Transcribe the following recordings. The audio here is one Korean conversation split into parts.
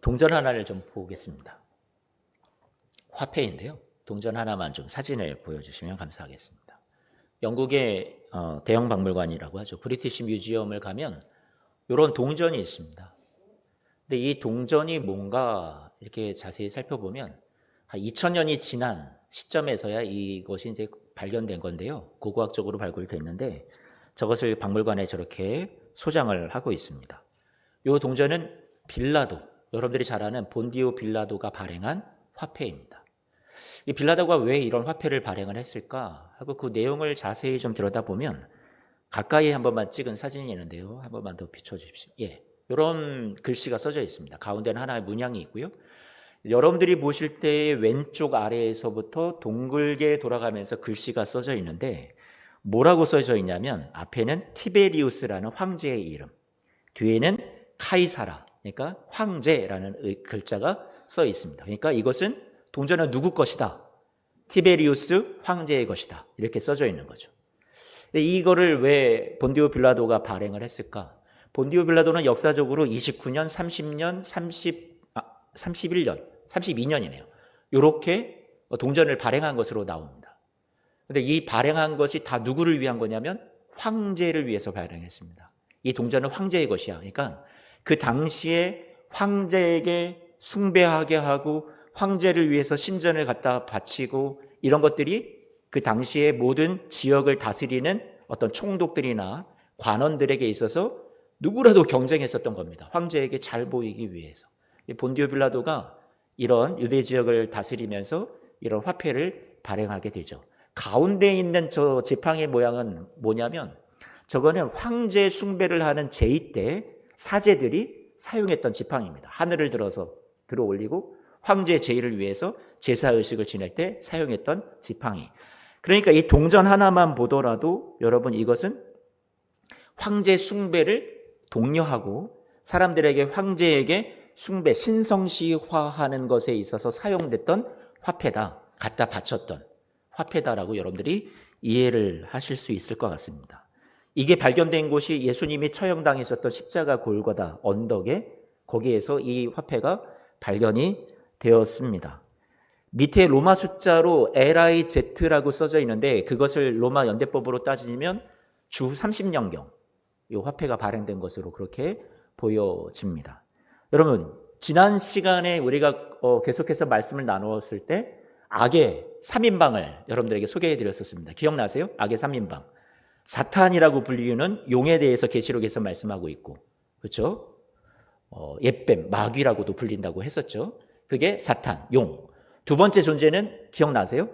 동전 하나를 좀 보겠습니다. 화폐인데요. 동전 하나만 좀 사진을 보여주시면 감사하겠습니다. 영국의 대형 박물관이라고 하죠. 브리티시 뮤지엄을 가면 이런 동전이 있습니다. 근데 이 동전이 뭔가 이렇게 자세히 살펴보면 한 2000년이 지난 시점에서야 이것이 이제 발견된 건데요. 고고학적으로 발굴됐는데 저것을 박물관에 저렇게 소장을 하고 있습니다. 이 동전은 빌라도, 여러분들이 잘 아는 본디오 빌라도가 발행한 화폐입니다. 이 빌라도가 왜 이런 화폐를 발행을 했을까 하고 그 내용을 자세히 좀 들여다보면 가까이 한 번만 찍은 사진이 있는데요. 한 번만 더 비춰주십시오. 예, 이런 글씨가 써져 있습니다. 가운데는 하나의 문양이 있고요. 여러분들이 보실 때 왼쪽 아래에서부터 동글게 돌아가면서 글씨가 써져 있는데 뭐라고 써져 있냐면 앞에는 티베리우스라는 황제의 이름, 뒤에는 카이사라, 그러니까 황제라는 글자가 써 있습니다. 그러니까 이것은 동전은 누구 것이다? 티베리우스 황제의 것이다. 이렇게 써져 있는 거죠. 근데 이거를 왜 본디오 빌라도가 발행을 했을까? 본디오 빌라도는 역사적으로 29년, 30년, 31년, 32년이네요. 이렇게 동전을 발행한 것으로 나옵니다. 근데 이 발행한 것이 다 누구를 위한 거냐면 황제를 위해서 발행했습니다. 이 동전은 황제의 것이야. 그러니까 그 당시에 황제에게 숭배하게 하고 황제를 위해서 신전을 갖다 바치고 이런 것들이 그 당시에 모든 지역을 다스리는 어떤 총독들이나 관원들에게 있어서 누구라도 경쟁했었던 겁니다. 황제에게 잘 보이기 위해서. 본디오 빌라도가 이런 유대 지역을 다스리면서 이런 화폐를 발행하게 되죠. 가운데 있는 저 지팡이 모양은 뭐냐면 저거는 황제 숭배를 하는 제의 때 사제들이 사용했던 지팡이입니다. 하늘을 들어 올리고 황제 제의를 위해서 제사의식을 지낼 때 사용했던 지팡이. 그러니까 이 동전 하나만 보더라도 여러분 이것은 황제 숭배를 독려하고 사람들에게 황제에게 숭배, 신성시화하는 것에 있어서 사용됐던 화폐다. 갖다 바쳤던 화폐다라고 여러분들이 이해를 하실 수 있을 것 같습니다. 이게 발견된 곳이 예수님이 처형당했었던 십자가 골고다 언덕에 거기에서 이 화폐가 발견이 되었습니다. 밑에 로마 숫자로 LIZ라고 써져 있는데 그것을 로마 연대법으로 따지면 주 30년경 이 화폐가 발행된 것으로 그렇게 보여집니다. 여러분 지난 시간에 우리가 계속해서 말씀을 나누었을 때 악의 3인방을 여러분들에게 소개해 드렸었습니다. 기억나세요? 악의 3인방. 사탄이라고 불리는 용에 대해서 계시록에서 말씀하고 있고, 그렇죠? 옅뱀, 마귀라고도 불린다고 했었죠. 그게 사탄, 용. 두 번째 존재는 기억나세요?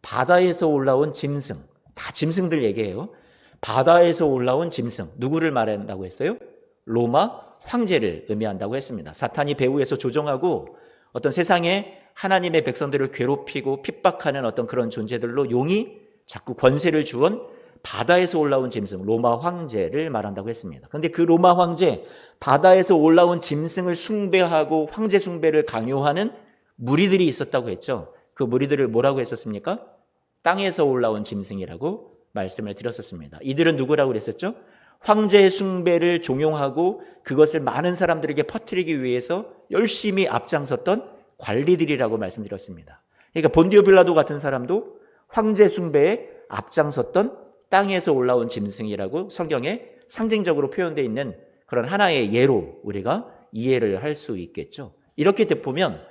바다에서 올라온 짐승. 다 짐승들 얘기해요. 바다에서 올라온 짐승. 누구를 말한다고 했어요? 로마 황제를 의미한다고 했습니다. 사탄이 배후에서 조종하고 어떤 세상에 하나님의 백성들을 괴롭히고 핍박하는 어떤 그런 존재들로 용이 자꾸 권세를 주온 바다에서 올라온 짐승, 로마 황제를 말한다고 했습니다. 그런데 그 로마 황제, 바다에서 올라온 짐승을 숭배하고 황제 숭배를 강요하는 무리들이 있었다고 했죠. 그 무리들을 뭐라고 했었습니까? 땅에서 올라온 짐승이라고 말씀을 드렸었습니다. 이들은 누구라고 그랬었죠? 황제의 숭배를 종용하고 그것을 많은 사람들에게 퍼뜨리기 위해서 열심히 앞장섰던 관리들이라고 말씀드렸습니다. 그러니까 본디오 빌라도 같은 사람도 황제 숭배에 앞장섰던 땅에서 올라온 짐승이라고 성경에 상징적으로 표현되어 있는 그런 하나의 예로 우리가 이해를 할 수 있겠죠. 이렇게 보면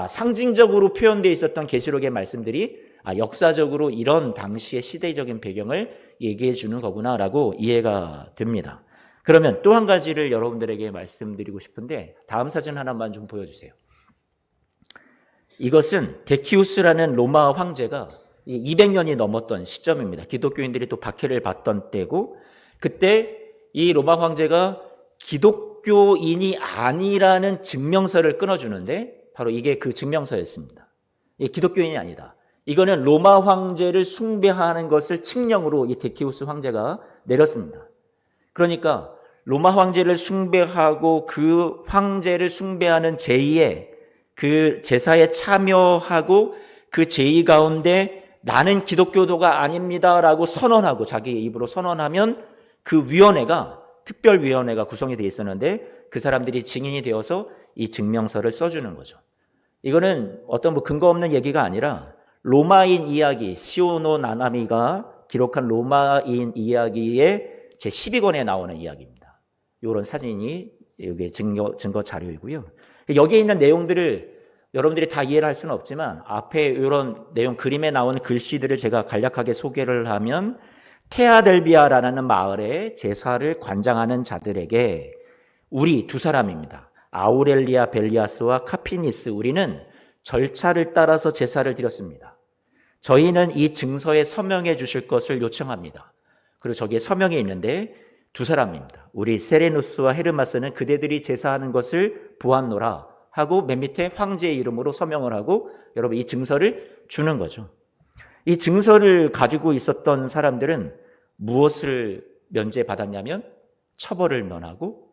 상징적으로 표현되어 있었던 계시록의 말씀들이 역사적으로 이런 당시의 시대적인 배경을 얘기해 주는 거구나라고 이해가 됩니다. 그러면 또 한 가지를 여러분들에게 말씀드리고 싶은데 다음 사진 하나만 좀 보여주세요. 이것은 데키우스라는 로마 황제가 200년이 넘었던 시점입니다. 기독교인들이 또 박해를 받던 때고 그때 이 로마 황제가 기독교인이 아니라는 증명서를 끊어주는데 바로 이게 그 증명서였습니다. 기독교인이 아니다. 이거는 로마 황제를 숭배하는 것을 칙령으로 이 데키우스 황제가 내렸습니다. 그러니까 로마 황제를 숭배하고 그 황제를 숭배하는 제의에 그 제사에 참여하고 그 제의 가운데 나는 기독교도가 아닙니다라고 선언하고 자기 입으로 선언하면 그 위원회가 특별위원회가 구성이 되어 있었는데 그 사람들이 증인이 되어서 이 증명서를 써주는 거죠. 이거는 어떤 뭐 근거 없는 얘기가 아니라 로마인 이야기, 시오노 나나미가 기록한 로마인 이야기의 제 12권에 나오는 이야기입니다. 이런 사진이 여기 증거 자료이고요. 여기에 있는 내용들을 여러분들이 다 이해를 할 수는 없지만 앞에 이런 내용 그림에 나오는 글씨들을 제가 간략하게 소개를 하면 테아델비아라는 마을에 제사를 관장하는 자들에게 우리 두 사람입니다. 아우렐리아 벨리아스와 카피니스, 우리는 절차를 따라서 제사를 드렸습니다. 저희는 이 증서에 서명해 주실 것을 요청합니다. 그리고 저기에 서명이 있는데 두 사람입니다. 우리 세레누스와 헤르마스는 그대들이 제사하는 것을 보았노라 하고 맨 밑에 황제의 이름으로 서명을 하고 여러분 이 증서를 주는 거죠. 이 증서를 가지고 있었던 사람들은 무엇을 면제받았냐면 처벌을 면하고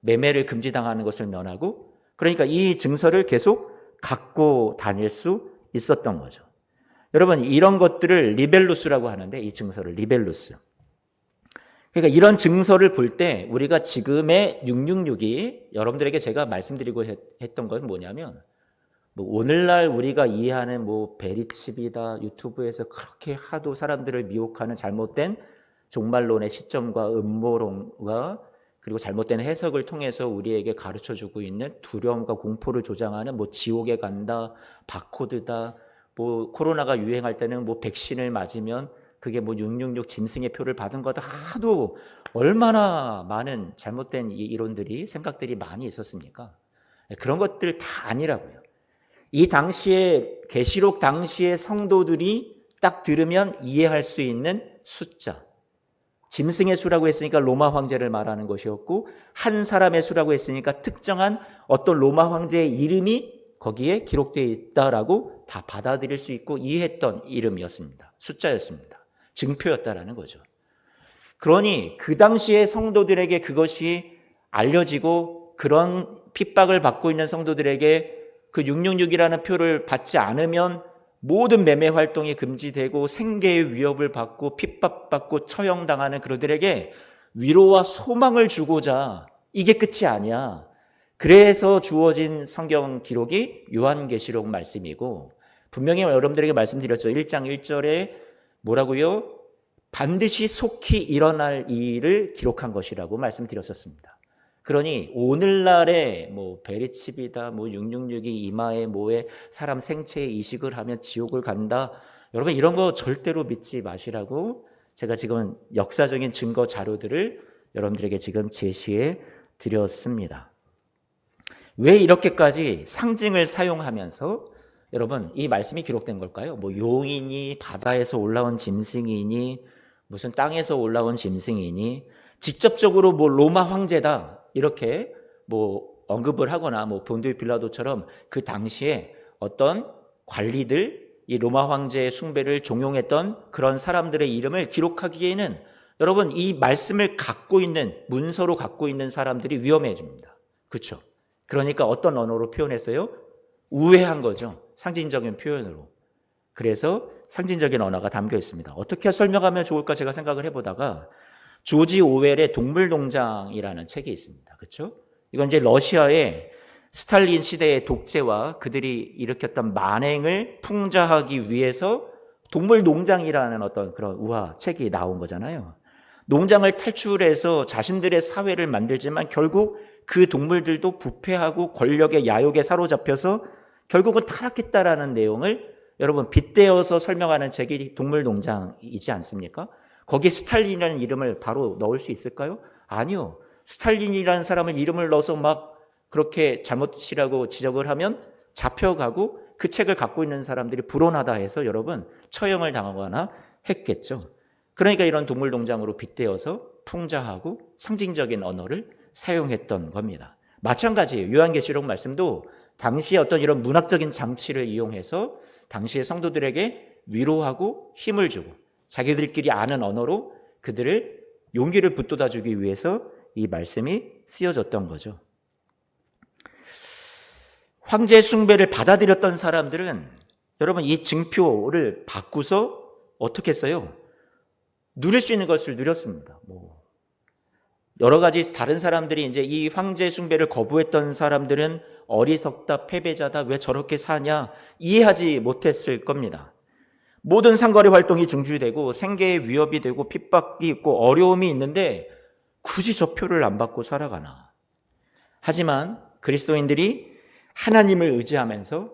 매매를 금지당하는 것을 면하고, 그러니까 이 증서를 계속 갖고 다닐 수 있었던 거죠. 여러분 이런 것들을 리벨루스라고 하는데, 이 증서를 리벨루스. 그러니까 이런 증서를 볼 때 우리가 지금의 666이 여러분들에게 제가 말씀드리고 했던 건 뭐냐면, 뭐 오늘날 우리가 이해하는 뭐 베리칩이다, 유튜브에서 그렇게 하도 사람들을 미혹하는 잘못된 종말론의 시점과 음모론과 그리고 잘못된 해석을 통해서 우리에게 가르쳐주고 있는 두려움과 공포를 조장하는 뭐 지옥에 간다, 바코드다, 뭐 코로나가 유행할 때는 뭐 백신을 맞으면 그게 뭐 666 짐승의 표를 받은 거다, 하도 얼마나 많은 잘못된 이론들이, 생각들이 많이 있었습니까? 그런 것들 다 아니라고요. 이 당시에 계시록 당시의 성도들이 딱 들으면 이해할 수 있는 숫자, 짐승의 수라고 했으니까 로마 황제를 말하는 것이었고, 한 사람의 수라고 했으니까 특정한 어떤 로마 황제의 이름이 거기에 기록되어 있다라고 다 받아들일 수 있고 이해했던 이름이었습니다. 숫자였습니다. 증표였다라는 거죠. 그러니 그 당시의 성도들에게 그것이 알려지고 그런 핍박을 받고 있는 성도들에게 그 666이라는 표를 받지 않으면 모든 매매 활동이 금지되고 생계의 위협을 받고 핍박받고 처형당하는 그들에게 위로와 소망을 주고자, 이게 끝이 아니야. 그래서 주어진 성경 기록이 요한계시록 말씀이고, 분명히 여러분들에게 말씀드렸죠. 1장 1절에 뭐라고요? 반드시 속히 일어날 일을 기록한 것이라고 말씀드렸었습니다. 그러니 오늘날에 뭐 베리칩이다, 뭐 666이 이마에 뭐에 사람 생체에 이식을 하면 지옥을 간다, 여러분 이런 거 절대로 믿지 마시라고 제가 지금 역사적인 증거 자료들을 여러분들에게 지금 제시해 드렸습니다. 왜 이렇게까지 상징을 사용하면서 여러분 이 말씀이 기록된 걸까요? 뭐 용이니 바다에서 올라온 짐승이니 무슨 땅에서 올라온 짐승이니 직접적으로 뭐 로마 황제다 이렇게 뭐 언급을 하거나, 뭐 본디오 빌라도처럼 그 당시에 어떤 관리들, 이 로마 황제의 숭배를 종용했던 그런 사람들의 이름을 기록하기에는 여러분 이 말씀을 갖고 있는, 문서로 갖고 있는 사람들이 위험해집니다. 그렇죠? 그러니까 어떤 언어로 표현했어요? 우회한 거죠. 상징적인 표현으로. 그래서 상징적인 언어가 담겨 있습니다. 어떻게 설명하면 좋을까 제가 생각을 해보다가 조지 오웰의 동물농장이라는 책이 있습니다. 그렇죠? 이건 이제 러시아의 스탈린 시대의 독재와 그들이 일으켰던 만행을 풍자하기 위해서 동물농장이라는 어떤 그런 우화 책이 나온 거잖아요. 농장을 탈출해서 자신들의 사회를 만들지만 결국 그 동물들도 부패하고 권력의 야욕에 사로잡혀서 결국은 타락했다라는 내용을 여러분 빗대어서 설명하는 책이 동물농장이지 않습니까? 거기에 스탈린이라는 이름을 바로 넣을 수 있을까요? 아니요. 스탈린이라는 사람을 이름을 넣어서 막 그렇게 잘못이라고 지적을 하면 잡혀가고 그 책을 갖고 있는 사람들이 불온하다 해서 여러분 처형을 당하거나 했겠죠. 그러니까 이런 동물농장으로 빗대어서 풍자하고 상징적인 언어를 사용했던 겁니다. 마찬가지예요. 요한계시록 말씀도 당시에 어떤 이런 문학적인 장치를 이용해서 당시의 성도들에게 위로하고 힘을 주고 자기들끼리 아는 언어로 그들을 용기를 북돋아주기 위해서 이 말씀이 쓰여졌던 거죠. 황제 숭배를 받아들였던 사람들은 여러분 이 증표를 바꾸서 어떻게 했어요? 누릴 수 있는 것을 누렸습니다. 뭐 여러 가지 다른 사람들이 이제 이 황제 숭배를 거부했던 사람들은 어리석다, 패배자다, 왜 저렇게 사냐 이해하지 못했을 겁니다. 모든 상거래 활동이 중지되고 생계에 위협이 되고 핍박이 있고 어려움이 있는데 굳이 저 표를 안 받고 살아가나. 하지만 그리스도인들이 하나님을 의지하면서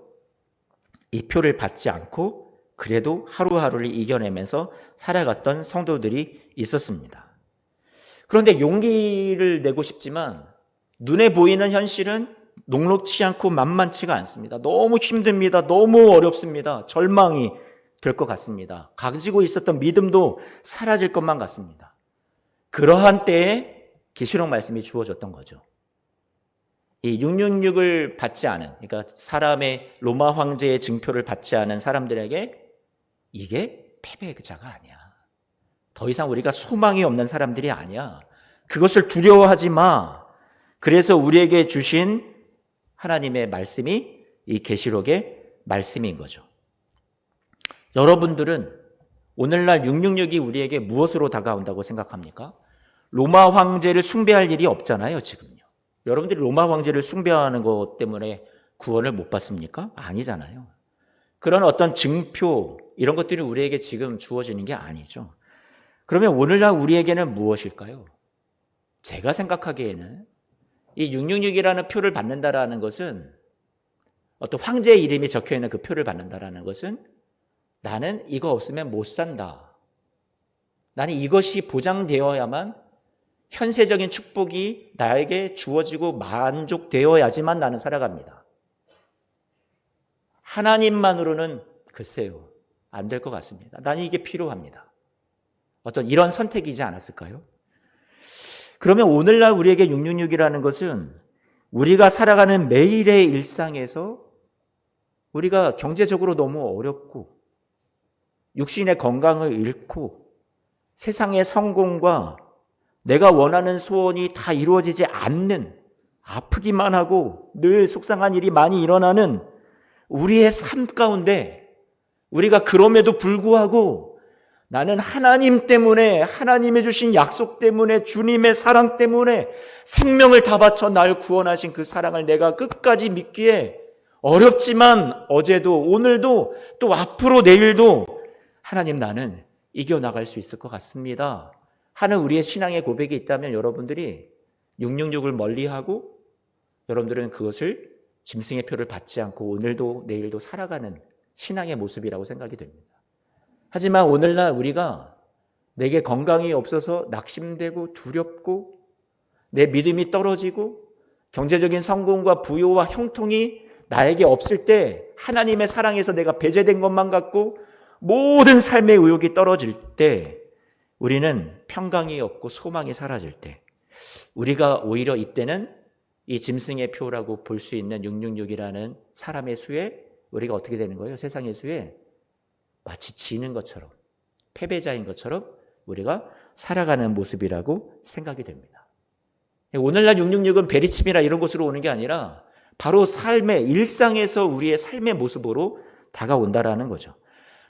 이 표를 받지 않고 그래도 하루하루를 이겨내면서 살아갔던 성도들이 있었습니다. 그런데 용기를 내고 싶지만 눈에 보이는 현실은 녹록치 않고 만만치가 않습니다. 너무 힘듭니다. 너무 어렵습니다. 절망이 될 것 같습니다. 가지고 있었던 믿음도 사라질 것만 같습니다. 그러한 때에 계시록 말씀이 주어졌던 거죠. 이 666을 받지 않은, 그러니까 사람의 로마 황제의 증표를 받지 않은 사람들에게 이게 패배자가 아니야. 더 이상 우리가 소망이 없는 사람들이 아니야. 그것을 두려워하지 마. 그래서 우리에게 주신 하나님의 말씀이 이 계시록의 말씀인 거죠. 여러분들은 오늘날 666이 우리에게 무엇으로 다가온다고 생각합니까? 로마 황제를 숭배할 일이 없잖아요, 지금요. 여러분들이 로마 황제를 숭배하는 것 때문에 구원을 못 받습니까? 아니잖아요. 그런 어떤 증표, 이런 것들이 우리에게 지금 주어지는 게 아니죠. 그러면 오늘날 우리에게는 무엇일까요? 제가 생각하기에는 이 666이라는 표를 받는다라는 것은, 어떤 황제의 이름이 적혀 있는 그 표를 받는다라는 것은 나는 이거 없으면 못 산다. 나는 이것이 보장되어야만 현세적인 축복이 나에게 주어지고 만족되어야지만 나는 살아갑니다. 하나님만으로는 글쎄요, 안 될 것 같습니다. 나는 이게 필요합니다. 어떤 이런 선택이지 않았을까요? 그러면 오늘날 우리에게 666이라는 것은 우리가 살아가는 매일의 일상에서 우리가 경제적으로 너무 어렵고 육신의 건강을 잃고 세상의 성공과 내가 원하는 소원이 다 이루어지지 않는, 아프기만 하고 늘 속상한 일이 많이 일어나는 우리의 삶 가운데 우리가 그럼에도 불구하고 나는 하나님 때문에, 하나님이 주신 약속 때문에, 주님의 사랑 때문에 생명을 다 바쳐 날 구원하신 그 사랑을 내가 끝까지 믿기에 어렵지만 어제도 오늘도 또 앞으로 내일도 하나님 나는 이겨나갈 수 있을 것 같습니다 하는 우리의 신앙의 고백이 있다면 여러분들이 666을 멀리하고 여러분들은 그것을 짐승의 표를 받지 않고 오늘도 내일도 살아가는 신앙의 모습이라고 생각이 됩니다. 하지만 오늘날 우리가 내게 건강이 없어서 낙심되고 두렵고 내 믿음이 떨어지고 경제적인 성공과 부요와 형통이 나에게 없을 때 하나님의 사랑에서 내가 배제된 것만 같고 모든 삶의 의욕이 떨어질 때 우리는 평강이 없고 소망이 사라질 때 우리가 오히려 이때는 이 짐승의 표라고 볼 수 있는 666이라는 사람의 수에 우리가 어떻게 되는 거예요? 세상의 수에 마치 지는 것처럼 패배자인 것처럼 우리가 살아가는 모습이라고 생각이 됩니다. 오늘날 666은 베리칩이나 이런 곳으로 오는 게 아니라 바로 삶의 일상에서 우리의 삶의 모습으로 다가온다라는 거죠.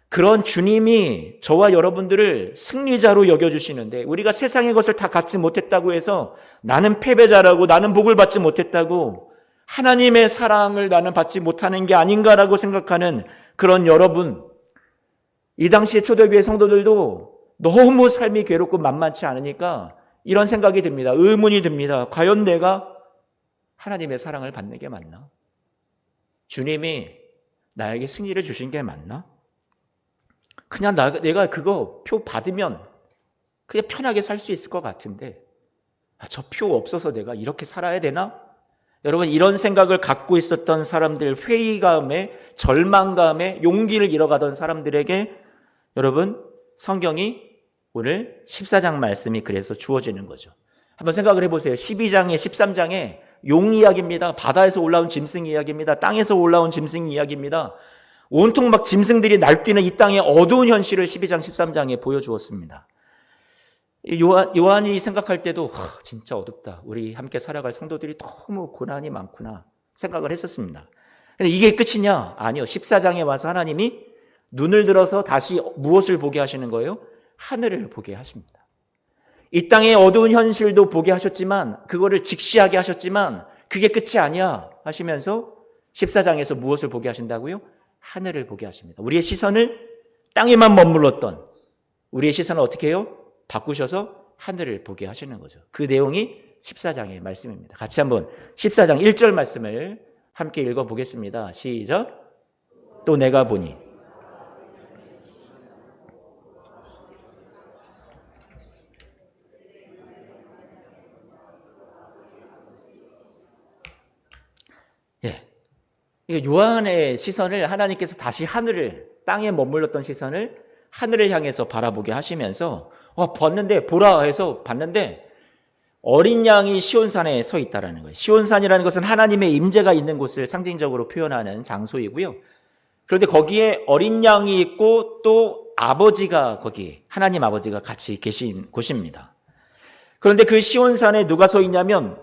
그런 주님이 저와 여러분들을 승리자로 여겨주시는데 우리가 세상의 것을 다 갖지 못했다고 해서 나는 패배자라고, 나는 복을 받지 못했다고, 하나님의 사랑을 나는 받지 못하는 게 아닌가라고 생각하는 그런 여러분, 이 당시에 초대교회 성도들도 너무 삶이 괴롭고 만만치 않으니까 이런 생각이 듭니다. 의문이 듭니다. 과연 내가 하나님의 사랑을 받는 게 맞나? 주님이 나에게 승리를 주신 게 맞나? 그냥 내가 그거 표 받으면 그냥 편하게 살 수 있을 것 같은데 저 표 없어서 내가 이렇게 살아야 되나? 여러분, 이런 생각을 갖고 있었던 사람들, 회의감에, 절망감에 용기를 잃어가던 사람들에게 여러분, 성경이 오늘 14장 말씀이 그래서 주어지는 거죠. 한번 생각을 해보세요. 12장에 13장에 용 이야기입니다. 바다에서 올라온 짐승 이야기입니다. 땅에서 올라온 짐승 이야기입니다. 온통 막 짐승들이 날뛰는 이 땅의 어두운 현실을 12장 13장에 보여주었습니다. 요한이 생각할 때도 진짜 어둡다. 우리 함께 살아갈 성도들이 너무 고난이 많구나 생각을 했었습니다. 근데 이게 끝이냐? 아니요. 14장에 와서 하나님이 눈을 들어서 다시 무엇을 보게 하시는 거예요? 하늘을 보게 하십니다. 이 땅의 어두운 현실도 보게 하셨지만, 그거를 직시하게 하셨지만, 그게 끝이 아니야 하시면서 14장에서 무엇을 보게 하신다고요? 하늘을 보게 하십니다. 우리의 시선을 땅에만 머물렀던 우리의 시선을 어떻게 해요? 바꾸셔서 하늘을 보게 하시는 거죠. 그 내용이 14장의 말씀입니다. 같이 한번 14장 1절 말씀을 함께 읽어보겠습니다. 시작. 또 내가 보니 요한의 시선을 하나님께서 다시 하늘을, 땅에 머물렀던 시선을 하늘을 향해서 바라보게 하시면서 보라 해서 봤는데 어린 양이 시온산에 서 있다라는 거예요. 시온산이라는 것은 하나님의 임재가 있는 곳을 상징적으로 표현하는 장소이고요. 그런데 거기에 어린 양이 있고 또 아버지가 거기 하나님 아버지가 같이 계신 곳입니다. 그런데 그 시온산에 누가 서 있냐면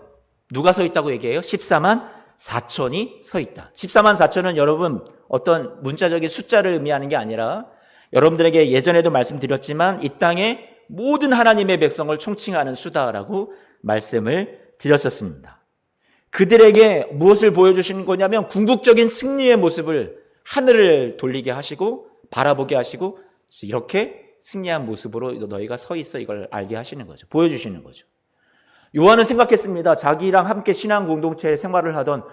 누가 서 있다고 얘기해요? 14만 4천이 서 있다. 14만 4천은 여러분 어떤 문자적인 숫자를 의미하는 게 아니라 여러분들에게 예전에도 말씀드렸지만 이 땅에 모든 하나님의 백성을 총칭하는 수다라고 말씀을 드렸었습니다. 그들에게 무엇을 보여주시는 거냐면 궁극적인 승리의 모습을 하늘을 돌리게 하시고 바라보게 하시고 이렇게 승리한 모습으로 너희가 서 있어 이걸 알게 하시는 거죠. 보여주시는 거죠. 요한은 생각했습니다. 자기랑 함께 신앙 공동체 생활을 하던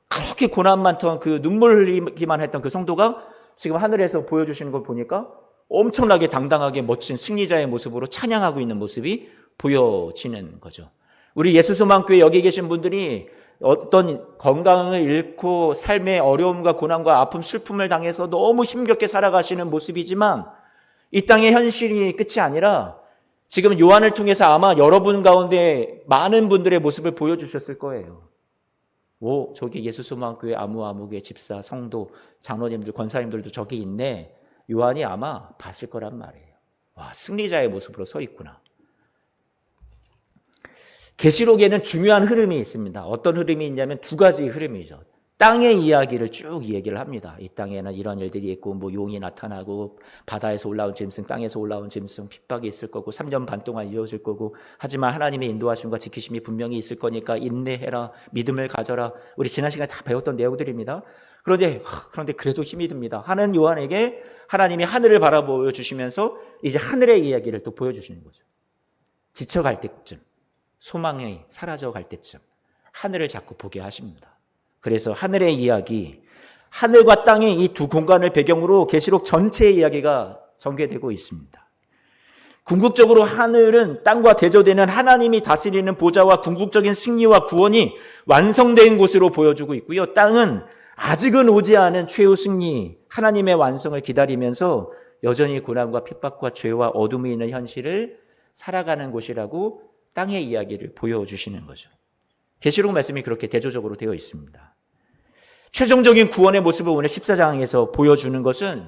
그렇게 고난 많던 그 눈물 흘리기만 했던 그 성도가 지금 하늘에서 보여주시는 걸 보니까 엄청나게 당당하게 멋진 승리자의 모습으로 찬양하고 있는 모습이 보여지는 거죠. 우리 예수소망교회 여기 계신 분들이 어떤 건강을 잃고 삶의 어려움과 고난과 아픔, 슬픔을 당해서 너무 힘겹게 살아가시는 모습이지만 이 땅의 현실이 끝이 아니라 지금 요한을 통해서 아마 여러분 가운데 많은 분들의 모습을 보여주셨을 거예요. 저기 예수소망교회 아무아무교회 집사, 성도, 장로님들, 권사님들도 저기 있네. 요한이 아마 봤을 거란 말이에요. 승리자의 모습으로 서 있구나. 계시록에는 중요한 흐름이 있습니다. 어떤 흐름이 있냐면 두 가지 흐름이죠. 땅의 이야기를 쭉 얘기를 합니다. 이 땅에는 이런 일들이 있고 용이 나타나고 바다에서 올라온 짐승, 땅에서 올라온 짐승, 핍박이 있을 거고 3년 반 동안 이어질 거고 하지만 하나님의 인도하심과 지키심이 분명히 있을 거니까 인내해라, 믿음을 가져라. 우리 지난 시간에 다 배웠던 내용들입니다. 그런데 그래도 힘이 듭니다. 하는 요한에게 하나님이 하늘을 바라보여 주시면서 이제 하늘의 이야기를 또 보여주시는 거죠. 지쳐갈 때쯤, 소망이 사라져갈 때쯤 하늘을 자꾸 보게 하십니다. 그래서 하늘의 이야기, 하늘과 땅의 이 두 공간을 배경으로 계시록 전체의 이야기가 전개되고 있습니다. 궁극적으로 하늘은 땅과 대조되는 하나님이 다스리는 보좌와 궁극적인 승리와 구원이 완성된 곳으로 보여주고 있고요. 땅은 아직은 오지 않은 최후 승리, 하나님의 완성을 기다리면서 여전히 고난과 핍박과 죄와 어둠이 있는 현실을 살아가는 곳이라고 땅의 이야기를 보여주시는 거죠. 계시록 말씀이 그렇게 대조적으로 되어 있습니다. 최종적인 구원의 모습을 오늘 14장에서 보여주는 것은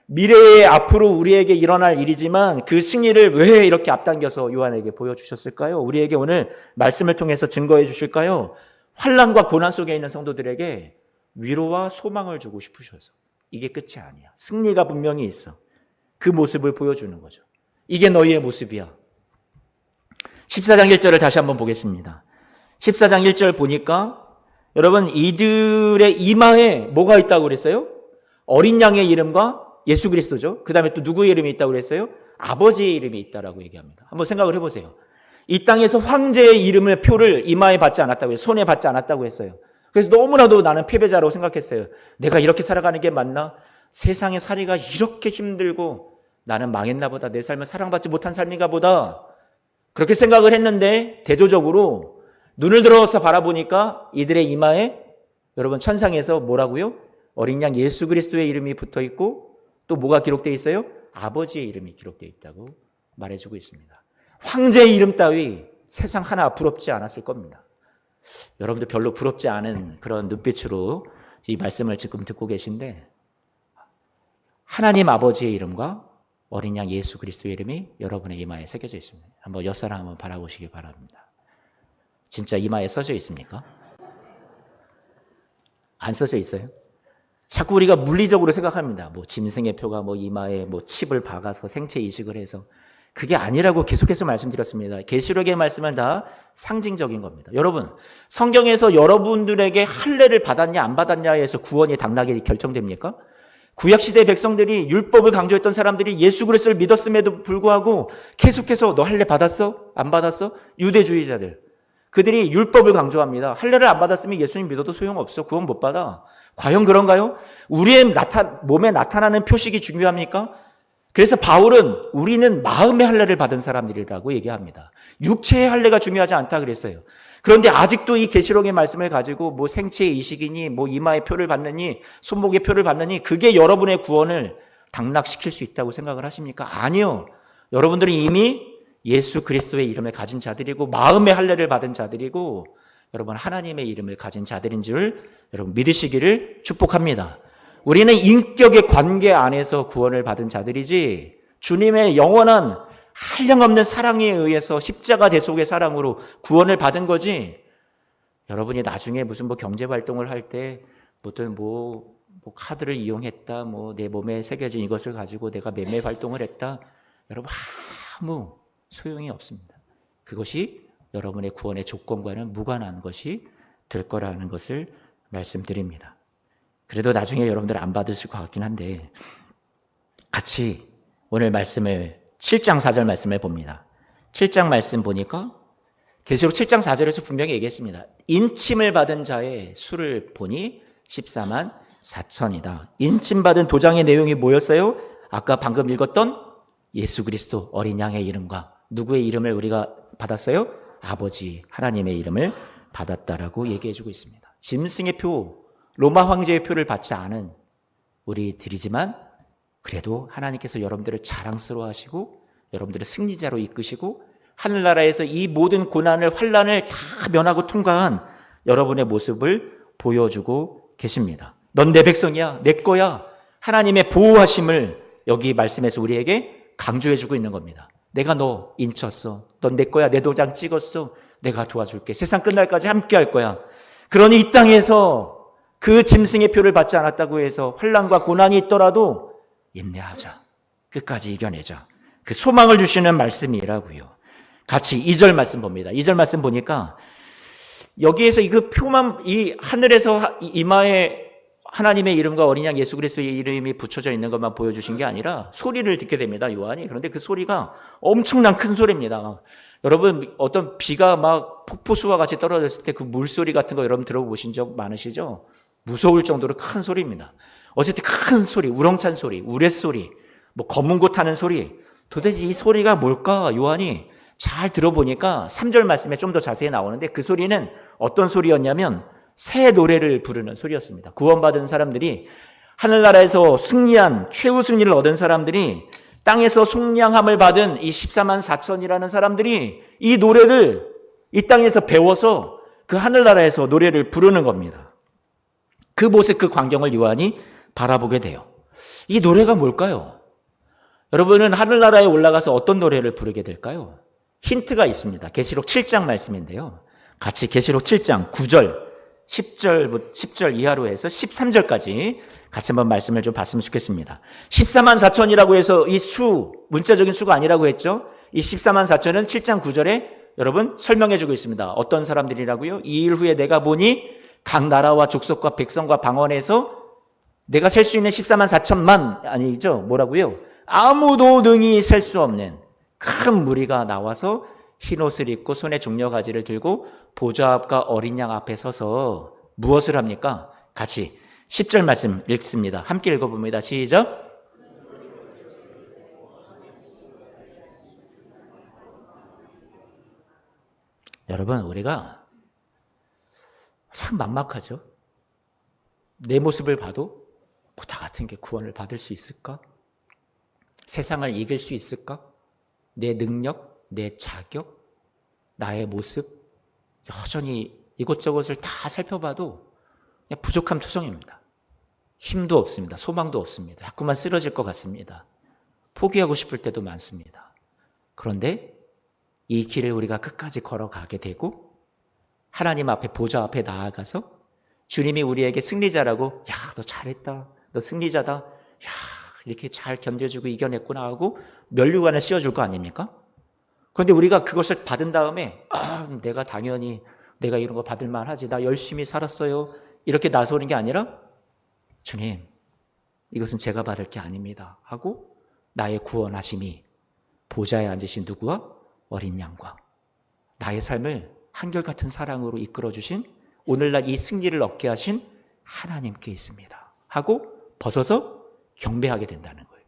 미래의 앞으로 우리에게 일어날 일이지만 그 승리를 왜 이렇게 앞당겨서 요한에게 보여주셨을까요? 우리에게 오늘 말씀을 통해서 증거해 주실까요? 환난과 고난 속에 있는 성도들에게 위로와 소망을 주고 싶으셔서 이게 끝이 아니야. 승리가 분명히 있어. 그 모습을 보여주는 거죠. 이게 너희의 모습이야. 14장 1절을 다시 한번 보겠습니다. 14장 1절 보니까 여러분 이들의 이마에 뭐가 있다고 그랬어요? 어린 양의 이름과 예수 그리스도죠. 그 다음에 또 누구의 이름이 있다고 그랬어요? 아버지의 이름이 있다라고 얘기합니다. 한번 생각을 해보세요. 이 땅에서 황제의 이름을 표를 이마에 받지 않았다고 해요. 손에 받지 않았다고 했어요. 그래서 너무나도 나는 패배자라고 생각했어요. 내가 이렇게 살아가는 게 맞나? 세상의 살이가 이렇게 힘들고 나는 망했나 보다. 내 삶은 사랑받지 못한 삶인가 보다. 그렇게 생각을 했는데 대조적으로 눈을 들어서 바라보니까 이들의 이마에 여러분 천상에서 뭐라고요? 어린 양 예수 그리스도의 이름이 붙어 있고 또 뭐가 기록되어 있어요? 아버지의 이름이 기록되어 있다고 말해주고 있습니다. 황제의 이름 따위 세상 하나 부럽지 않았을 겁니다. 여러분들 별로 부럽지 않은 그런 눈빛으로 이 말씀을 지금 듣고 계신데 하나님 아버지의 이름과 어린 양 예수 그리스도의 이름이 여러분의 이마에 새겨져 있습니다. 한번 옆사람 한번 바라보시기 바랍니다. 진짜 이마에 써져 있습니까? 안 써져 있어요? 자꾸 우리가 물리적으로 생각합니다. 짐승의 표가 이마에 칩을 박아서 생체 이식을 해서 그게 아니라고 계속해서 말씀드렸습니다. 계시록의 말씀은 다 상징적인 겁니다. 여러분, 성경에서 여러분들에게 할례를 받았냐 안 받았냐에서 구원이 당락이 결정됩니까? 구약시대 백성들이 율법을 강조했던 사람들이 예수 그리스도를 믿었음에도 불구하고 계속해서 너 할례 받았어? 안 받았어? 유대주의자들. 그들이 율법을 강조합니다. 할례를 안 받았으면 예수님 믿어도 소용없어. 구원 못 받아. 과연 그런가요? 우리의 몸에 나타나는 표식이 중요합니까? 그래서 바울은 우리는 마음의 할례를 받은 사람들이라고 얘기합니다. 육체의 할례가 중요하지 않다 그랬어요. 그런데 아직도 이 계시록의 말씀을 가지고 뭐 생체의 이식이니 뭐 이마의 표를 받느니 손목의 표를 받느니 그게 여러분의 구원을 당락시킬 수 있다고 생각을 하십니까? 아니요. 여러분들은 이미 예수 그리스도의 이름을 가진 자들이고 마음의 할례를 받은 자들이고 여러분 하나님의 이름을 가진 자들인 줄 여러분 믿으시기를 축복합니다. 우리는 인격의 관계 안에서 구원을 받은 자들이지 주님의 영원한 한량없는 사랑에 의해서 십자가 대속의 사랑으로 구원을 받은 거지. 여러분이 나중에 무슨 뭐 경제 활동을 할 때 뭐 카드를 이용했다, 뭐 내 몸에 새겨진 이것을 가지고 내가 매매 활동을 했다. 여러분 아무 소용이 없습니다. 그것이 여러분의 구원의 조건과는 무관한 것이 될 거라는 것을 말씀드립니다. 그래도 나중에 여러분들 안 받으실 것 같긴 한데 같이 오늘 말씀을 7장 4절 말씀을 봅니다. 7장 말씀 보니까 계시록 7장 4절에서 분명히 얘기했습니다. 인침을 받은 자의 수를 보니 14만 4천이다. 인침받은 도장의 내용이 뭐였어요? 아까 방금 읽었던 예수 그리스도 어린 양의 이름과 누구의 이름을 우리가 받았어요? 아버지 하나님의 이름을 받았다라고 얘기해주고 있습니다. 짐승의 표, 로마 황제의 표를 받지 않은 우리들이지만 그래도 하나님께서 여러분들을 자랑스러워하시고 여러분들을 승리자로 이끄시고 하늘나라에서 이 모든 고난을 환난을 다 면하고 통과한 여러분의 모습을 보여주고 계십니다. 넌 내 백성이야, 내 거야. 하나님의 보호하심을 여기 말씀에서 우리에게 강조해주고 있는 겁니다. 내가 너 인쳤어. 넌 내 거야. 내 도장 찍었어. 내가 도와줄게. 세상 끝날까지 함께 할 거야. 그러니 이 땅에서 그 짐승의 표를 받지 않았다고 해서 환난과 고난이 있더라도 인내하자. 끝까지 이겨내자. 그 소망을 주시는 말씀이라고요. 같이 2절 말씀 봅니다. 2절 말씀 보니까 여기에서 그 표만 이 하늘에서 이마에 하나님의 이름과 어린 양 예수 그리스도의 이름이 붙여져 있는 것만 보여주신 게 아니라 소리를 듣게 됩니다. 요한이. 그런데 그 소리가 엄청난 큰 소리입니다. 여러분 어떤 비가 막 폭포수와 같이 떨어졌을 때 그 물소리 같은 거 여러분 들어보신 적 많으시죠? 무서울 정도로 큰 소리입니다. 어쨌든 큰 소리, 우렁찬 소리, 우레소리, 뭐 검은 고 타는 소리. 도대체 이 소리가 뭘까? 요한이 잘 들어보니까 3절 말씀에 좀 더 자세히 나오는데 그 소리는 어떤 소리였냐면 새 노래를 부르는 소리였습니다. 구원받은 사람들이 하늘나라에서 승리한 최후 승리를 얻은 사람들이 땅에서 속량함을 받은 이 14만 4천이라는 사람들이 이 노래를 이 땅에서 배워서 그 하늘나라에서 노래를 부르는 겁니다. 그 모습, 그 광경을 요한이 바라보게 돼요. 이 노래가 뭘까요? 여러분은 하늘나라에 올라가서 어떤 노래를 부르게 될까요? 힌트가 있습니다. 계시록 7장 말씀인데요. 같이 계시록 7장 9절, 10절 이하로 해서 13절까지 같이 한번 말씀을 좀 봤으면 좋겠습니다. 14만 4천이라고 해서 이 수, 문자적인 수가 아니라고 했죠. 이 14만 4천은 7장 9절에 여러분 설명해 주고 있습니다. 어떤 사람들이라고요? 이 일 후에 내가 보니 각 나라와 족속과 백성과 방언에서 내가 셀 수 있는 14만 4천만 아니죠? 뭐라고요? 아무도 능히 셀 수 없는 큰 무리가 나와서 흰옷을 입고 손에 종려가지를 들고 보좌 앞과 어린 양 앞에 서서 무엇을 합니까? 같이 10절 말씀 읽습니다. 함께 읽어봅니다. 시작. 여러분 우리가 참 막막하죠. 내 모습을 봐도 뭐 다 같은 게 구원을 받을 수 있을까? 세상을 이길 수 있을까? 내 능력, 내 자격, 나의 모습 여전히 이것저것을 다 살펴봐도 그냥 부족함 투성입니다. 힘도 없습니다. 소망도 없습니다. 자꾸만 쓰러질 것 같습니다. 포기하고 싶을 때도 많습니다. 그런데 이 길을 우리가 끝까지 걸어가게 되고 하나님 앞에 보좌 앞에 나아가서 주님이 우리에게 승리자라고 야, 너 잘했다. 너 승리자다. 야, 이렇게 잘 견뎌주고 이겨냈구나 하고 면류관을 씌워줄 거 아닙니까? 그런데 우리가 그것을 받은 다음에 내가 당연히 내가 이런 거 받을 만하지, 나 열심히 살았어요, 이렇게 나서는 게 아니라 주님, 이것은 제가 받을 게 아닙니다 하고 나의 구원하심이 보좌에 앉으신 누구와? 어린 양과 나의 삶을 한결같은 사랑으로 이끌어주신, 오늘날 이 승리를 얻게 하신 하나님께 있습니다 하고 벗어서 경배하게 된다는 거예요.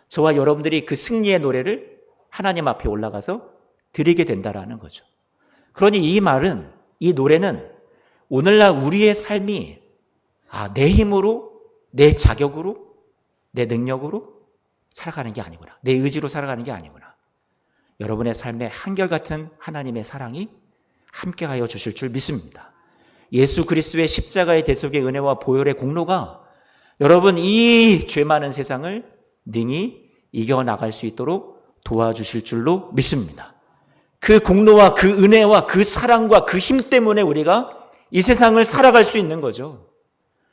저와 여러분들이 그 승리의 노래를 하나님 앞에 올라가서 드리게 된다라는 거죠. 그러니 이 말은, 이 노래는 오늘날 우리의 삶이 내 힘으로, 내 자격으로, 내 능력으로 살아가는 게 아니구나, 내 의지로 살아가는 게 아니구나, 여러분의 삶에 한결같은 하나님의 사랑이 함께하여 주실 줄 믿습니다. 예수 그리스도의 십자가의 대속의 은혜와 보혈의 공로가 여러분 이 죄 많은 세상을 능히 이겨나갈 수 있도록 도와주실 줄로 믿습니다. 그 공로와 그 은혜와 그 사랑과 그 힘 때문에 우리가 이 세상을 살아갈 수 있는 거죠.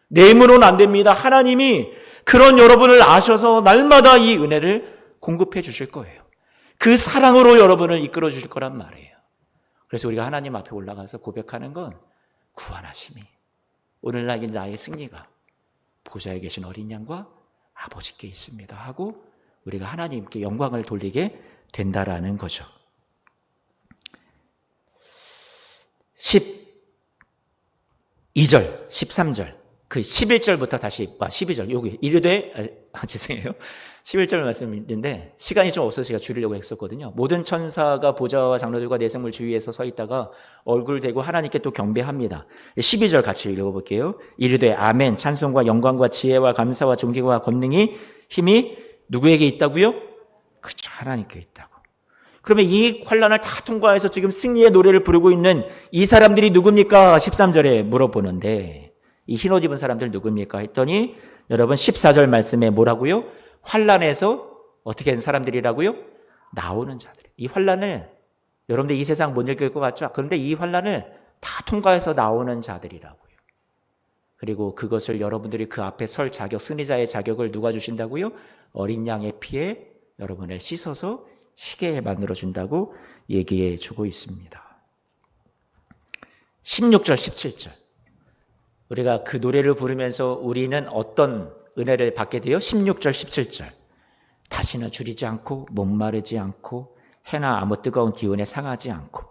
내 힘으로는 안 됩니다. 하나님이 그런 여러분을 아셔서 날마다 이 은혜를 공급해 주실 거예요. 그 사랑으로 여러분을 이끌어 주실 거란 말이에요. 그래서 우리가 하나님 앞에 올라가서 고백하는 건 구원하심이, 오늘날 나의 승리가 보좌에 계신 어린 양과 아버지께 있습니다 하고 우리가 하나님께 영광을 돌리게 된다라는 거죠. 12절, 13절, 그 11절부터 다시 12절, 여기 이르되, 죄송해요, 11절 말씀인데 시간이 좀 없어서 제가 줄이려고 했었거든요. 모든 천사가 보좌와 장로들과 내생물 주위에서 서 있다가 얼굴 대고 하나님께 또 경배합니다. 12절 같이 읽어볼게요. 이르되 아멘, 찬송과 영광과 지혜와 감사와 존귀와 권능이 힘이 누구에게 있다고요? 그렇죠, 하나님께 있다고. 그러면 이 환난을 다 통과해서 지금 승리의 노래를 부르고 있는 이 사람들이 누굽니까? 13절에 물어보는데 이 흰옷 입은 사람들 누굽니까? 했더니 여러분 14절 말씀에 뭐라고요? 환난에서 어떻게 된 사람들이라고요? 나오는 자들. 이 환난을 여러분들 이 세상 못 이길 것 같죠? 그런데 이 환난을 다 통과해서 나오는 자들이라고요. 그리고 그것을 여러분들이 그 앞에 설 자격, 승리자의 자격을 누가 주신다고요? 어린 양의 피에 여러분을 씻어서 희게 만들어준다고 얘기해 주고 있습니다. 16절, 17절. 우리가 그 노래를 부르면서 우리는 어떤 은혜를 받게 돼요? 16절, 17절. 다시는 줄이지 않고 목마르지 않고 해나 아무 뜨거운 기운에 상하지 않고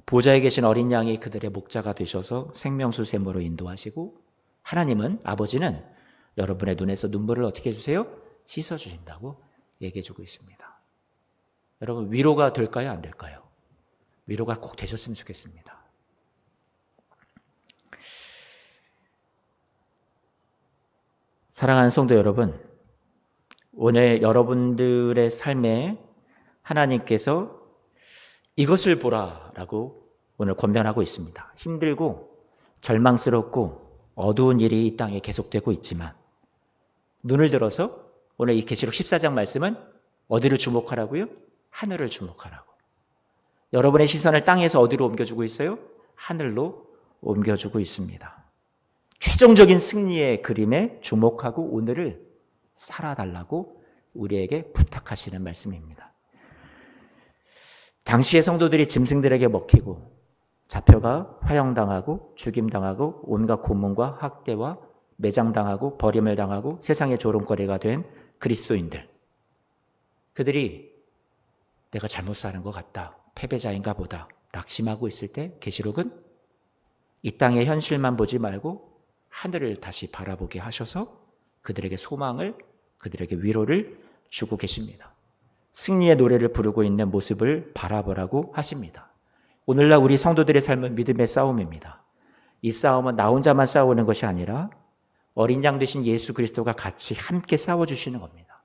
보좌에 계신 어린 양이 그들의 목자가 되셔서 생명수 샘으로 인도하시고 하나님은, 아버지는 여러분의 눈에서 눈물을 어떻게 해주세요? 씻어주신다고 얘기해 주고 있습니다. 여러분 위로가 될까요? 안 될까요? 위로가 꼭 되셨으면 좋겠습니다. 사랑하는 성도 여러분, 오늘 여러분들의 삶에 하나님께서 이것을 보라라고 오늘 권면하고 있습니다. 힘들고 절망스럽고 어두운 일이 이 땅에 계속되고 있지만 눈을 들어서 오늘 이 계시록 14장 말씀은 어디를 주목하라고요? 하늘을 주목하라고. 여러분의 시선을 땅에서 어디로 옮겨주고 있어요? 하늘로 옮겨주고 있습니다. 최종적인 승리의 그림에 주목하고 오늘을 살아달라고 우리에게 부탁하시는 말씀입니다. 당시의 성도들이 짐승들에게 먹히고 잡혀가 화형당하고 죽임당하고 온갖 고문과 학대와 매장당하고 버림을 당하고 세상의 조롱거리가 된 그리스도인들, 그들이 내가 잘못 사는 것 같다, 패배자인가 보다 낙심하고 있을 때 계시록은 이 땅의 현실만 보지 말고 하늘을 다시 바라보게 하셔서 그들에게 소망을, 그들에게 위로를 주고 계십니다. 승리의 노래를 부르고 있는 모습을 바라보라고 하십니다. 오늘날 우리 성도들의 삶은 믿음의 싸움입니다. 이 싸움은 나 혼자만 싸우는 것이 아니라 어린 양 되신 예수 그리스도가 같이 함께 싸워주시는 겁니다.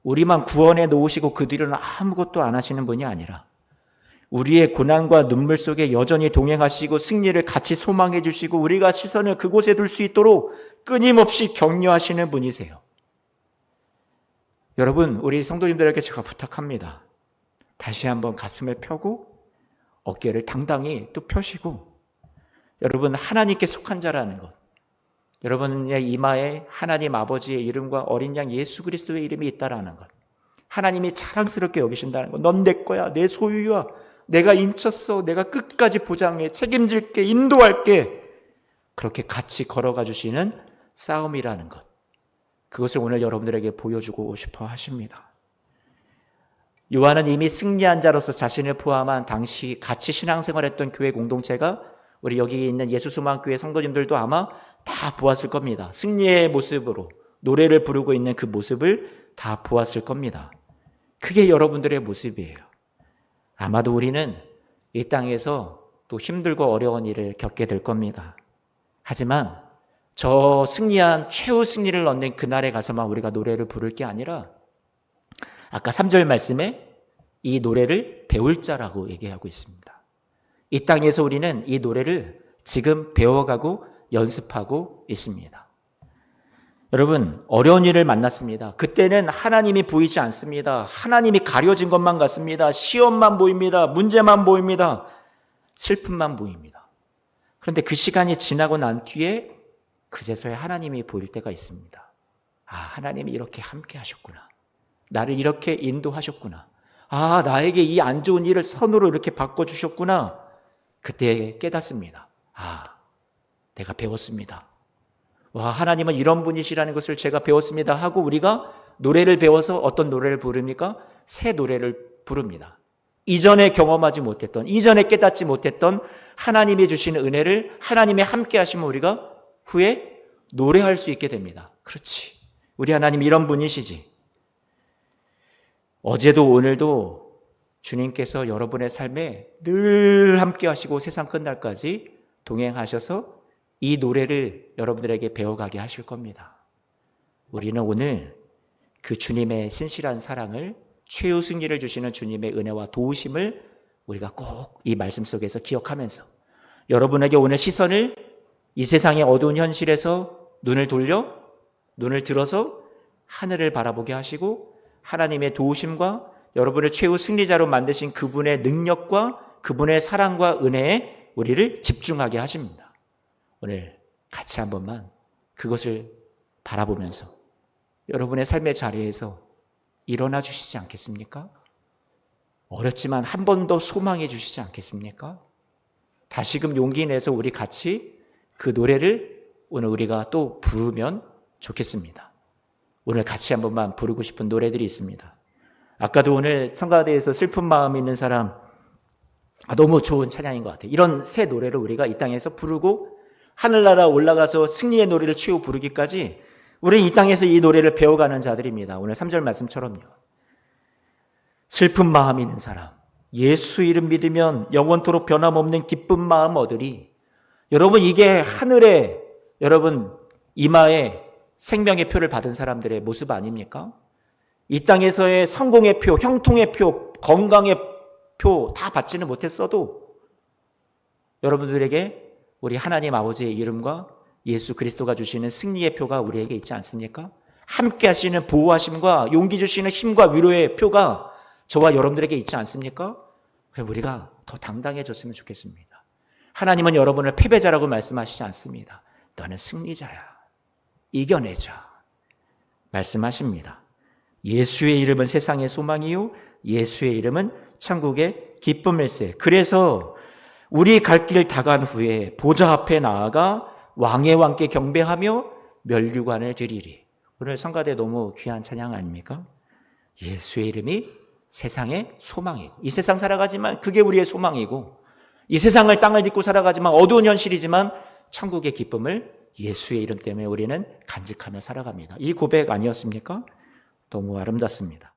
우리만 구원해 놓으시고 그 뒤로는 아무것도 안 하시는 분이 아니라 우리의 고난과 눈물 속에 여전히 동행하시고 승리를 같이 소망해 주시고 우리가 시선을 그곳에 둘 수 있도록 끊임없이 격려하시는 분이세요. 여러분, 우리 성도님들에게 제가 부탁합니다. 다시 한번 가슴을 펴고 어깨를 당당히 또 펴시고, 여러분 하나님께 속한 자라는 것, 여러분의 이마에 하나님 아버지의 이름과 어린 양 예수 그리스도의 이름이 있다라는 것. 하나님이 자랑스럽게 여기신다는 것. 넌 내 거야. 내 소유야. 내가 인쳤어. 내가 끝까지 보장해. 책임질게. 인도할게. 그렇게 같이 걸어가 주시는 싸움이라는 것. 그것을 오늘 여러분들에게 보여주고 싶어 하십니다. 요한은 이미 승리한 자로서 자신을 포함한 당시 같이 신앙생활했던 교회 공동체가 우리 여기 있는 예수소망교회 성도님들도 아마 다 보았을 겁니다. 승리의 모습으로 노래를 부르고 있는 그 모습을 다 보았을 겁니다. 그게 여러분들의 모습이에요. 아마도 우리는 이 땅에서 또 힘들고 어려운 일을 겪게 될 겁니다. 하지만 저 승리한 최후 승리를 얻는 그날에 가서만 우리가 노래를 부를 게 아니라 아까 3절 말씀에 이 노래를 배울 자라고 얘기하고 있습니다. 이 땅에서 우리는 이 노래를 지금 배워가고 연습하고 있습니다. 여러분, 어려운 일을 만났습니다. 그때는 하나님이 보이지 않습니다. 하나님이 가려진 것만 같습니다. 시험만 보입니다. 문제만 보입니다. 슬픔만 보입니다. 그런데 그 시간이 지나고 난 뒤에 그제서야 하나님이 보일 때가 있습니다. 아, 하나님이 이렇게 함께 하셨구나. 나를 이렇게 인도하셨구나. 아, 나에게 이 안 좋은 일을 선으로 이렇게 바꿔주셨구나. 그때 깨닫습니다. 아, 내가 배웠습니다. 와, 하나님은 이런 분이시라는 것을 제가 배웠습니다 하고 우리가 노래를 배워서 어떤 노래를 부릅니까? 새 노래를 부릅니다. 이전에 경험하지 못했던, 이전에 깨닫지 못했던 하나님이 주시는 은혜를 하나님의 함께 하시면 우리가 후에 노래할 수 있게 됩니다. 그렇지. 우리 하나님 이런 분이시지. 어제도 오늘도 주님께서 여러분의 삶에 늘 함께 하시고 세상 끝날까지 동행하셔서 이 노래를 여러분들에게 배워가게 하실 겁니다. 우리는 오늘 그 주님의 신실한 사랑을, 최후 승리를 주시는 주님의 은혜와 도우심을 우리가 꼭 이 말씀 속에서 기억하면서 여러분에게 오늘 시선을 이 세상의 어두운 현실에서 눈을 들어서 하늘을 바라보게 하시고 하나님의 도우심과 여러분을 최후 승리자로 만드신 그분의 능력과 그분의 사랑과 은혜에 우리를 집중하게 하십니다. 오늘 같이 한 번만 그것을 바라보면서 여러분의 삶의 자리에서 일어나 주시지 않겠습니까? 어렵지만 한 번 더 소망해 주시지 않겠습니까? 다시금 용기 내서 우리 같이 그 노래를 오늘 우리가 또 부르면 좋겠습니다. 오늘 같이 한 번만 부르고 싶은 노래들이 있습니다. 아까도 오늘 성가대에서 슬픈 마음 있는 사람, 너무 좋은 찬양인 것 같아요. 이런 새 노래를 우리가 이 땅에서 부르고 하늘나라 올라가서 승리의 노래를 최후 부르기까지 우리는 이 땅에서 이 노래를 배워가는 자들입니다. 오늘 3절 말씀처럼요. 슬픈 마음 있는 사람, 예수 이름 믿으면 영원토록 변함없는 기쁜 마음 얻으리. 여러분, 이게 하늘에 여러분 이마에 생명의 표를 받은 사람들의 모습 아닙니까? 이 땅에서의 성공의 표, 형통의 표, 건강의 표 다 받지는 못했어도 여러분들에게 우리 하나님 아버지의 이름과 예수 그리스도가 주시는 승리의 표가 우리에게 있지 않습니까? 함께 하시는 보호하심과 용기 주시는 힘과 위로의 표가 저와 여러분들에게 있지 않습니까? 그래서 우리가 더 당당해졌으면 좋겠습니다. 하나님은 여러분을 패배자라고 말씀하시지 않습니다. 너는 승리자야. 이겨내자. 말씀하십니다. 예수의 이름은 세상의 소망이요 예수의 이름은 천국의 기쁨일세. 그래서 우리 갈 길 다 간 후에 보좌 앞에 나아가 왕의 왕께 경배하며 면류관을 드리리. 오늘 성가대 너무 귀한 찬양 아닙니까? 예수의 이름이 세상의 소망이고, 이 세상 살아가지만 그게 우리의 소망이고, 이 세상을 땅을 딛고 살아가지만 어두운 현실이지만 천국의 기쁨을 예수의 이름 때문에 우리는 간직하며 살아갑니다. 이 고백 아니었습니까? 너무 아름답습니다.